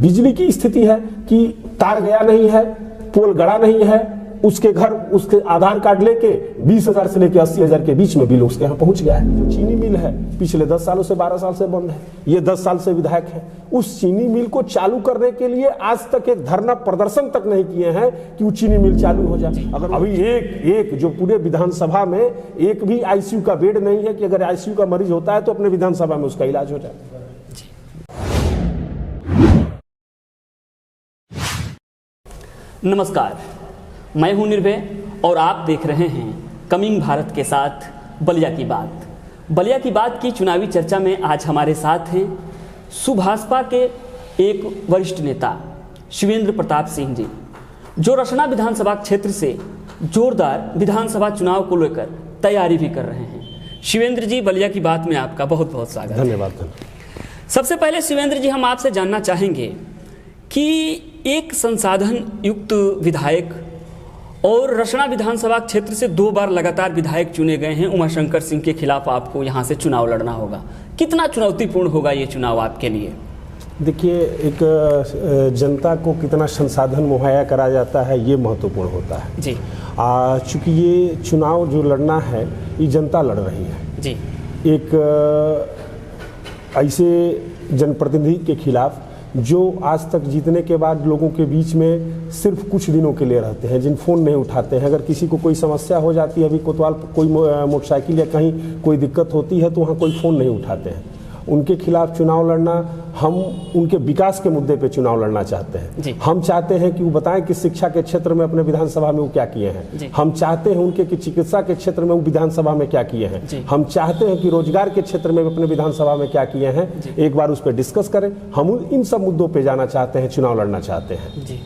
बिजली की स्थिति है कि तार गया नहीं है, पोल गड़ा नहीं है, उसके घर उसके आधार कार्ड लेके 20,000 से लेके 80,000 के बीच में बिल उसके यहाँ पहुंच गया है। जो चीनी मिल है पिछले 10 सालों से 12 साल से बंद है, ये 10 साल से विधायक है। उस चीनी मिल को चालू करने के लिए आज तक एक धरना प्रदर्शन तक नहीं किए हैं कि वो चीनी मिल चालू हो जाए। अगर अभी एक जो पूरे विधानसभा में एक भी आईसीयू का बेड नहीं है कि अगर आईसीयू का मरीज होता है तो अपने विधानसभा में उसका इलाज हो जाए। नमस्कार, मैं हूं निर्भय और आप देख रहे हैं कमिंग भारत के साथ बलिया की बात। बलिया की बात की चुनावी चर्चा में आज हमारे साथ हैं सुभाषपा के एक वरिष्ठ नेता शिवेंद्र प्रताप सिंह जी, जो रसना विधानसभा क्षेत्र से जोरदार विधानसभा चुनाव को लेकर तैयारी भी कर रहे हैं। शिवेंद्र जी, बलिया की बात में आपका बहुत बहुत स्वागत। धन्यवाद। सबसे पहले शिवेंद्र जी, हम आपसे जानना चाहेंगे कि एक संसाधन युक्त विधायक और रसना विधानसभा क्षेत्र से 2 बार लगातार विधायक चुने गए हैं, उमाशंकर सिंह के खिलाफ आपको यहां से चुनाव लड़ना होगा। कितना चुनौतीपूर्ण होगा ये चुनाव आपके लिए? देखिए, एक जनता को कितना संसाधन मुहैया करा जाता है ये महत्वपूर्ण होता है जी। चूँकि ये चुनाव जो लड़ना है ये जनता लड़ रही है जी। एक ऐसे जनप्रतिनिधि के खिलाफ जो आज तक जीतने के बाद लोगों के बीच में सिर्फ कुछ दिनों के लिए रहते हैं, जिन फ़ोन नहीं उठाते हैं। अगर किसी को कोई समस्या हो जाती है, अभी कोतवाल कोई मोटरसाइकिल या कहीं कोई दिक्कत होती है तो वहाँ कोई फ़ोन नहीं उठाते हैं। उनके खिलाफ चुनाव लड़ना, हम उनके विकास के मुद्दे पे चुनाव लड़ना चाहते हैं। हम चाहते हैं कि वो बताएं कि शिक्षा के क्षेत्र में अपने विधानसभा में वो क्या किए हैं। हम चाहते हैं उनके कि चिकित्सा के क्षेत्र में वो विधानसभा में क्या किए हैं। हम चाहते हैं कि रोजगार के क्षेत्र में अपने विधानसभा में क्या किए हैं, एक बार उस पर डिस्कस करें। हम इन सब मुद्दों पर जाना चाहते हैं, चुनाव लड़ना चाहते हैं।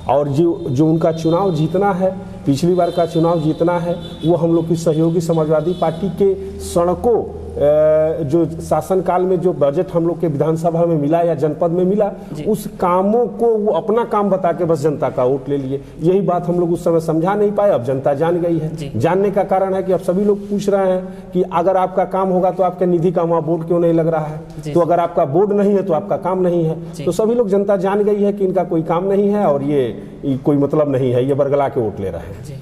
और जो उनका चुनाव जीतना है, पिछली बार का चुनाव जीतना है, वो हम लोग की सहयोगी समाजवादी पार्टी के सड़कों जो शासनकाल में जो बजट हम लोग के विधानसभा में मिला या जनपद में मिला, उस कामों को वो अपना काम बता के बस जनता का वोट ले लिए। यही बात हम लोग उस समय समझा नहीं पाए, अब जनता जान गई है। जानने का कारण है कि अब सभी लोग पूछ रहे हैं कि अगर आपका काम होगा तो आपके निधि का वहाँ बोर्ड क्यों नहीं लग रहा है, तो अगर आपका बोर्ड नहीं है तो आपका काम नहीं है। तो सभी लोग, जनता जान गई है कि इनका कोई काम नहीं है और ये कोई मतलब नहीं है, ये बरगला के वोट ले रहे हैं।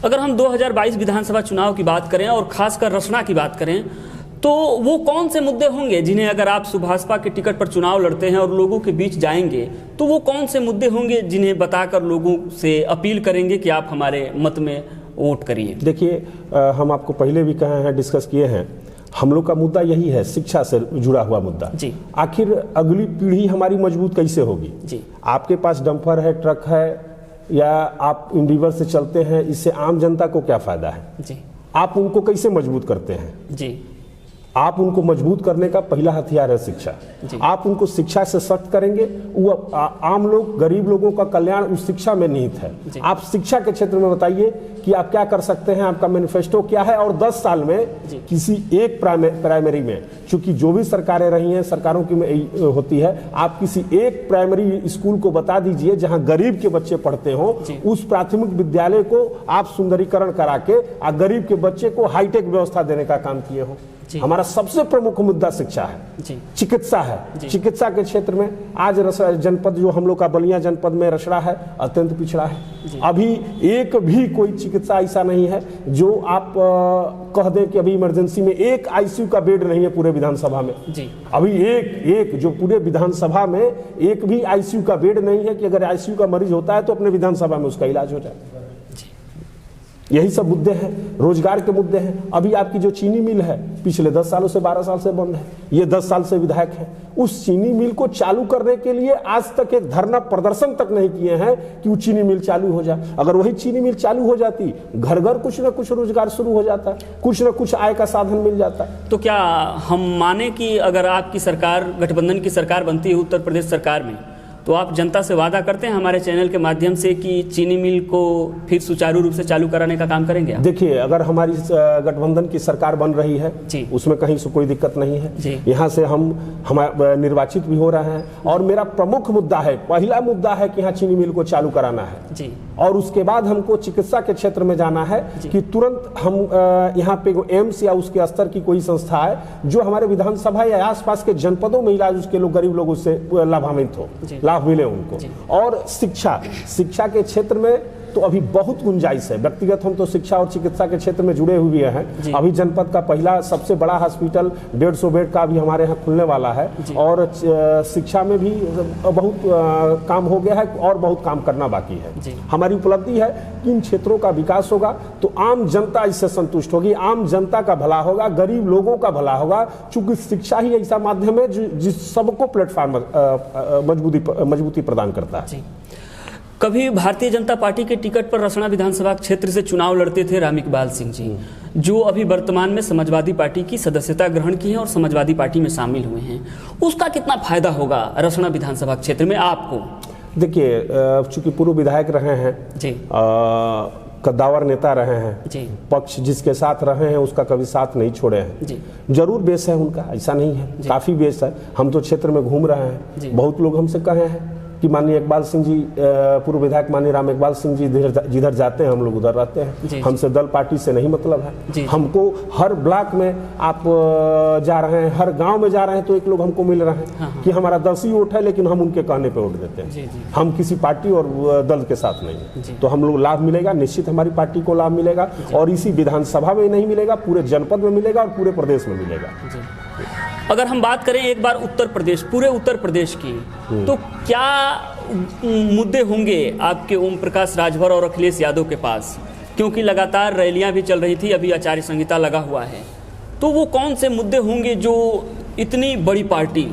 अगर हम 2022 विधानसभा चुनाव की बात करें और खासकर रसना की बात करें, तो वो कौन से मुद्दे होंगे जिन्हें अगर आप सुभाषपा के टिकट पर चुनाव लड़ते हैं और लोगों के बीच जाएंगे, तो वो कौन से मुद्दे होंगे जिन्हें बताकर लोगों से अपील करेंगे कि आप हमारे मत में वोट करिए? देखिए, हम आपको पहले भी कहे हैं, डिस्कस किए हैं, हम लोग का मुद्दा यही है, शिक्षा से जुड़ा हुआ मुद्दा। आखिर अगली पीढ़ी हमारी मजबूत कैसे होगी? आपके पास डंपर है, ट्रक है या आप इंडिवर से चलते हैं, इससे आम जनता को क्या फायदा है? आप उनको कैसे मजबूत करते हैं? आप उनको मजबूत करने का पहला हथियार है शिक्षा। आप उनको शिक्षा से सख्त करेंगे, वो आम लोग, गरीब लोगों का कल्याण उस शिक्षा में निहित है। आप शिक्षा के क्षेत्र में बताइए कि आप क्या कर सकते हैं, आपका मैनिफेस्टो क्या है। और 10 साल में किसी एक प्राइमरी में, चूंकि जो भी सरकारें रही हैं, सरकारों की होती है, आप किसी एक प्राइमरी स्कूल को बता दीजिए जहां गरीब के बच्चे पढ़ते हो, उस प्राथमिक विद्यालय को आप सुंदरीकरण करा के गरीब के बच्चे को हाईटेक व्यवस्था देने का काम किए हो। हमारा सबसे प्रमुख मुद्दा शिक्षा है, चिकित्सा है। चिकित्सा के क्षेत्र में आज जनपद जो हम लोग का बलिया जनपद में रसड़ा है, अत्यंत पिछड़ा है। अभी एक भी कोई चिकित्सा ऐसा नहीं है जो आप कह दें कि अभी इमरजेंसी में एक आईसीयू का बेड नहीं है पूरे विधानसभा में। अभी एक जो पूरे विधानसभा में एक भी आईसीयू का बेड नहीं है कि अगर आईसीयू का मरीज होता है तो अपने विधानसभा में उसका इलाज हो जाए। यही सब मुद्दे हैं, रोजगार के मुद्दे हैं। अभी आपकी जो चीनी मिल है पिछले 10 सालों से 12 साल से बंद है, ये 10 साल से विधायक है। उस चीनी मिल को चालू करने के लिए आज तक एक धरना प्रदर्शन तक नहीं किए हैं कि वो चीनी मिल चालू हो जाए। अगर वही चीनी मिल चालू हो जाती, घर घर कुछ ना कुछ रोजगार शुरू हो जाता, कुछ ना कुछ आय का साधन मिल जाता। तो क्या हम माने कि अगर आपकी सरकार, गठबंधन की सरकार बनती है उत्तर प्रदेश सरकार में, तो आप जनता से वादा करते हैं हमारे चैनल के माध्यम से कि चीनी मिल को फिर सुचारू रूप से चालू कराने का काम करेंगे? देखिए, अगर हमारी गठबंधन की सरकार बन रही है उसमें कहीं से कोई दिक्कत नहीं है। यहाँ से हम निर्वाचित भी हो रहे हैं और मेरा प्रमुख मुद्दा है, पहला मुद्दा है कि यहाँ चीनी मिल को चालू कराना है। और उसके बाद हमको चिकित्सा के क्षेत्र में जाना है कि तुरंत हम यहाँ पे एम्स या उसके स्तर की कोई संस्था है जो हमारे विधानसभा या आसपास के जनपदों में इलाज उसके लोग गरीब लोग उससे लाभान्वित हो, लाभ मिले उनको। और शिक्षा के क्षेत्र में तो अभी बहुत गुंजाइश है। व्यक्तिगत हम तो शिक्षा और चिकित्सा के क्षेत्र में जुड़े हुए हैं। अभी जनपद का पहला सबसे बड़ा हॉस्पिटल 150 बेड का अभी हमारे यहाँ खुलने वाला है और शिक्षा में भी बहुत काम हो गया है और बहुत काम करना बाकी है। हमारी उपलब्धि है कि इन क्षेत्रों का विकास होगा तो आम जनता इससे संतुष्ट होगी, आम जनता का भला होगा, गरीब लोगों का भला होगा, चूंकि शिक्षा ही ऐसा माध्यम है जिस सबको प्लेटफॉर्म मजबूती प्रदान करता है। कभी भारतीय जनता पार्टी के टिकट पर रसना विधानसभा क्षेत्र से चुनाव लड़ते थे राम इकबाल सिंह जी, जो अभी वर्तमान में समाजवादी पार्टी की सदस्यता ग्रहण की है और समाजवादी पार्टी में शामिल हुए हैं। उसका कितना फायदा होगा रसना विधानसभा क्षेत्र में आपको? देखिए, चूंकि पूर्व विधायक रहे हैं जी, कद्दावर नेता रहे हैं जी, पक्ष जिसके साथ रहे हैं उसका कभी साथ नहीं छोड़े हैं जी। जरूर बेस है उनका, ऐसा नहीं है, काफी बेस है। हम तो क्षेत्र में घूम रहे हैं, बहुत लोग हमसे कहे हैं कि माननीय इकबाल सिंह जी, पूर्व विधायक माननीय राम इकबाल सिंह जी जिधर जाते हैं हम लोग उधर रहते हैं। हमसे दल पार्टी से नहीं मतलब है। हमको हर ब्लॉक में आप जा रहे हैं, हर गांव में जा रहे हैं तो एक लोग हमको मिल रहे हैं कि हमारा 10 ही वोट है लेकिन हम उनके कहने पे वोट देते हैं। हम किसी पार्टी और दल के साथ नहीं। तो हम लोग लाभ मिलेगा, निश्चित हमारी पार्टी को लाभ मिलेगा और इसी विधानसभा में नहीं मिलेगा, पूरे जनपद में मिलेगा और पूरे प्रदेश में मिलेगा। अगर हम बात करें एक बार उत्तर प्रदेश, पूरे उत्तर प्रदेश की, तो क्या मुद्दे होंगे आपके ओम प्रकाश राजभर और अखिलेश यादव के पास? क्योंकि लगातार रैलियां भी चल रही थी, अभी आचार्य संहिता लगा हुआ है, तो वो कौन से मुद्दे होंगे जो इतनी बड़ी पार्टी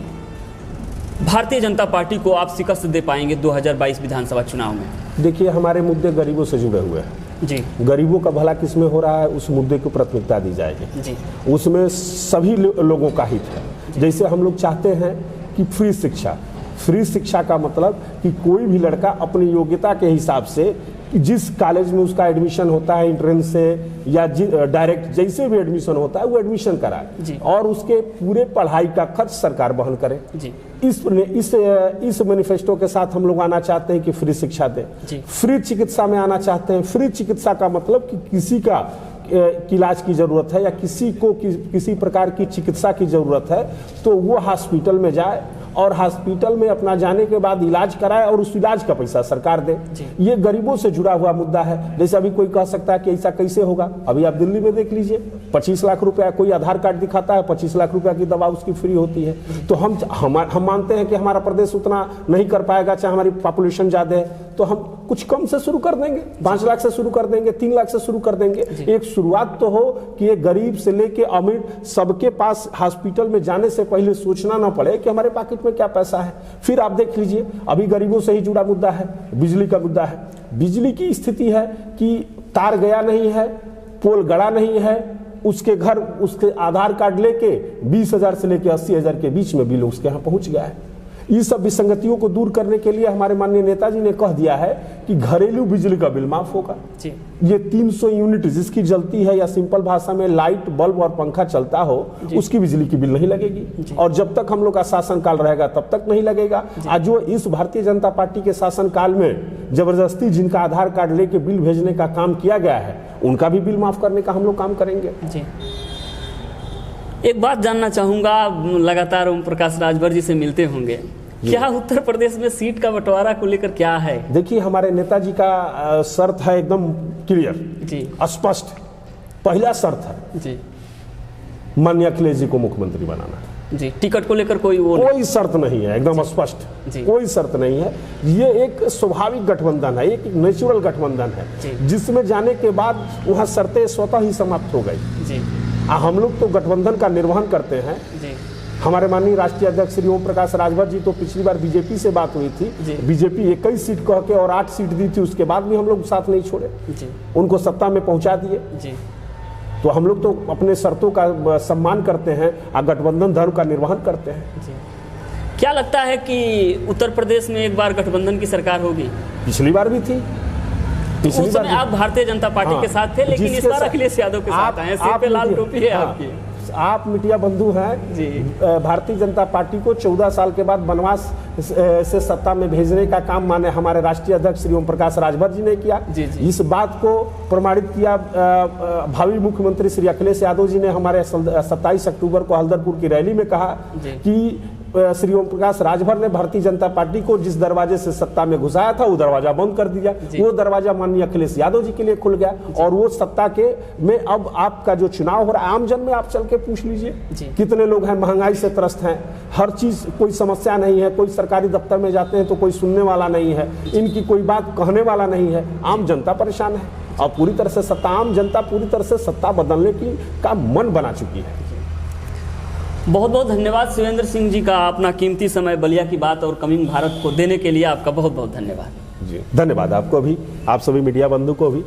भारतीय जनता पार्टी को आप शिकस्त दे पाएंगे 2022 विधानसभा चुनाव में? देखिए, हमारे मुद्दे गरीबों से जुड़े हुए हैं जी। गरीबों का भला किसमें हो रहा है उस मुद्दे को प्राथमिकता दी जाएगी जी। उसमें सभी लोगों का हित है। जैसे हम लोग चाहते हैं कि फ्री शिक्षा का मतलब कि कोई भी लड़का अपनी योग्यता के हिसाब से जिस कॉलेज में उसका एडमिशन होता है एंट्रेंस से या डायरेक्ट जैसे भी एडमिशन होता है वो एडमिशन कराए और उसके पूरे पढ़ाई का खर्च सरकार वहन करे जी। इस मैनिफेस्टो के साथ हम लोग आना चाहते हैं कि फ्री शिक्षा दें, फ्री चिकित्सा में आना चाहते हैं। फ्री चिकित्सा का मतलब कि किसी का इलाज की जरूरत है या किसी को किसी प्रकार की चिकित्सा की जरूरत है तो वो हॉस्पिटल में जाए और हॉस्पिटल में अपना जाने के बाद इलाज कराए और उस इलाज का पैसा सरकार दे। ये गरीबों से जुड़ा हुआ मुद्दा है। जैसे अभी कोई कह सकता है कि ऐसा कैसे होगा, अभी आप दिल्ली में देख लीजिए, 25 लाख रुपया कोई आधार कार्ड दिखाता है, 25 लाख रुपया की दवा उसकी फ्री होती है। तो हम मानते हैं कि हमारा प्रदेश उतना नहीं कर पाएगा, चाहे हमारी पॉपुलेशन ज्यादा है, तो हम कुछ कम से शुरू कर देंगे, 5 लाख से शुरू कर देंगे, 3 लाख से शुरू कर देंगे। एक शुरुआत तो हो कि एक गरीब से लेके अमीर सबके पास हॉस्पिटल में जाने से पहले सोचना ना पड़े कि हमारे पॉकेट में क्या पैसा है। फिर आप देख लीजिए, अभी गरीबों से ही जुड़ा मुद्दा है, बिजली का मुद्दा है। बिजली की स्थिति है कि तार गया नहीं है, पोल गड़ा नहीं है, उसके घर उसके आधार कार्ड लेके 20,000 से लेके 80,000 के बीच में बिल उसके यहाँ पहुंच गया है। ये सब विसंगतियों को दूर करने के लिए हमारे माननीय नेताजी ने कह दिया है कि घरेलू बिजली का बिल माफ होगा जी। ये 300 यूनिट जिसकी जलती है या सिंपल भाषा में लाइट बल्ब और पंखा चलता हो उसकी बिजली की बिल नहीं लगेगी और जब तक हम लोग का शासनकाल रहेगा तब तक नहीं लगेगा। आज जो इस भारतीय जनता पार्टी के शासनकाल में जबरदस्ती जिनका आधार कार्ड लेके बिल भेजने का काम किया गया है उनका भी बिल माफ करने का हम लोग काम करेंगे जी। एक बात जानना चाहूंगा, लगातार ओम प्रकाश राजभर जी से मिलते होंगे, क्या उत्तर प्रदेश में सीट का बंटवारा को लेकर क्या है? देखिए, हमारे नेताजी का शर्त है एकदम क्लियर जी, स्पष्ट। पहला शर्त है जी, माननीय अखिलेश जी को मुख्यमंत्री बनाना जी। टिकट को लेकर कोई शर्त नहीं है, एकदम स्पष्ट, कोई शर्त नहीं है। ये एक स्वाभाविक गठबंधन है, एक नेचुरल गठबंधन है जिसमें जाने के बाद वहाँ शर्तें स्वतः ही समाप्त हो गई जी। हम लोग तो गठबंधन का निर्वहन करते हैं जी। हमारे माननीय राष्ट्रीय अध्यक्ष श्री ओम प्रकाश राजभर जी तो पिछली बार बीजेपी से बात हुई थी, बीजेपी 21 सीट कह के और 8 सीट दी थी, उसके बाद भी हम लोग साथ नहीं छोड़े जी। उनको सत्ता में पहुंचा दिए जी। तो हम लोग तो अपने शर्तों का सम्मान करते हैं और गठबंधन धर्म का निर्वहन करते हैं जी। क्या लगता है कि उत्तर प्रदेश में एक बार गठबंधन की सरकार होगी? पिछली बार भी थी, पिछली बार आप भारतीय जनता पार्टी के साथ थे, लेकिन इस बार अखिलेश यादव के साथ आए, सिर पे लाल टोपी है आपकी। आप मीडिया बंधु हैं जी। भारतीय जनता पार्टी को 14 साल के बाद वनवास से सत्ता में भेजने का काम माने हमारे राष्ट्रीय अध्यक्ष श्री ओम प्रकाश राजभर जी ने किया। जी, जी। इस बात को प्रमाणित किया भावी मुख्यमंत्री श्री अखिलेश यादव जी ने हमारे 27 अक्टूबर को हल्दरपुर की रैली में कहा कि श्री ओम प्रकाश राजभर ने भारतीय जनता पार्टी को जिस दरवाजे से सत्ता में घुसाया था वो दरवाजा बंद कर दिया। वो दरवाजा माननीय अखिलेश यादव जी के लिए खुल गया और वो सत्ता के में अब आपका जो चुनाव हो रहा है, आम जन में आप चल के पूछ लीजिए कितने लोग हैं महंगाई से त्रस्त हैं, हर चीज कोई समस्या नहीं है, कोई सरकारी दफ्तर में जाते हैं तो कोई सुनने वाला नहीं है, इनकी कोई बात कहने वाला नहीं है, आम जनता परेशान है और पूरी तरह से सत्ता, आम जनता पूरी तरह से सत्ता बदलने की का मन बना चुकी है। बहुत बहुत धन्यवाद शिवेंद्र सिंह जी का, अपना कीमती समय बलिया की बात और कमिंग भारत को देने के लिए आपका बहुत बहुत धन्यवाद। जी धन्यवाद आपको भी, आप सभी मीडिया बंधु को भी।